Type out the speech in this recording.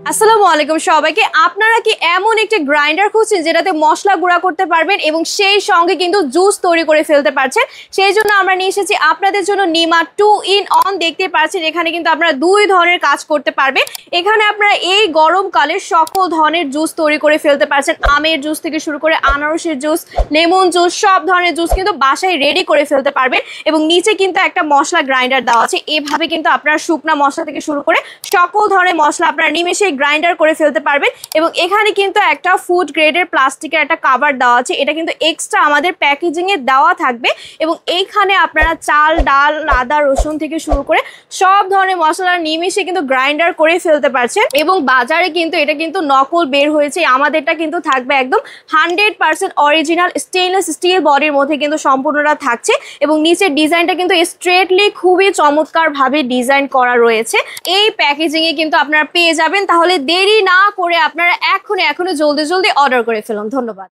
আসসালামু আলাইকুম সবাইকে। আপনারা কি এমন একটা গ্রাইন্ডার খুঁজছেন যেটাতে মশলা গুঁড়া করতে পারবেন এবং সেই সঙ্গে কিন্তু জুস তৈরি করে ফেলতে পারছেন? সেই জন্য আমরা নিয়ে এসেছি আপনাদের জন্য নিমা 2 in 1। দেখতে পাচ্ছেন এখানে কিন্তু আপনারা দুই ধরনের কাজ করতে পারবেন। এখানে আপনারা এই গরমকালে সকল ধরনের জুস তৈরি করে ফেলতে পারছেন। আমের জুস থেকে শুরু করে আনারসের জুস, লেমন জুস, সব ধরনের জুস কিন্তু বাসায় রেডি করে ফেলতে পারবেন। এবং নিচে কিন্তু একটা মশলা গ্রাইন্ডার দেওয়া আছে। এভাবে কিন্তু আপনারা শুকনা মশলা থেকে শুরু করে সকল ধরনের মশলা আপনারা নিমেষে গ্রাইন্ডার করে ফেলতে পারবেন। এবং এখানে কিন্তু একটা ফুড গ্রেডের প্লাস্টিকের একটা কভার দেওয়া আছে। এটা কিন্তু এক্সট্রা আমাদের প্যাকেজিং এ দেওয়া থাকবে। এবং এইখানে আপনারা চাল, ডাল, আদা, রসুন থেকে শুরু করে সব ধরনের মশলা নিমেষে কিন্তু গ্রাইন্ডার করে ফেলতে পারছেন। এবং বাজারে কিন্তু এটা কিন্তু নকল বের হয়েছে, আমাদেরটা কিন্তু থাকবে একদম 100% অরিজিনাল স্টেইনলেস স্টিল বডির মধ্যে কিন্তু সম্পূর্ণটা থাকছে। এবং নিচের ডিজাইনটা কিন্তু স্ট্রেটলি খুবই চমৎকার ভাবে ডিজাইন করা রয়েছে। এই প্যাকেজিং এ কিন্তু আপনারা পেয়ে যাবেন। তাহলে দেরি না করে আপনারা এখনো জলদি অর্ডার করে ফেলুন। ধন্যবাদ।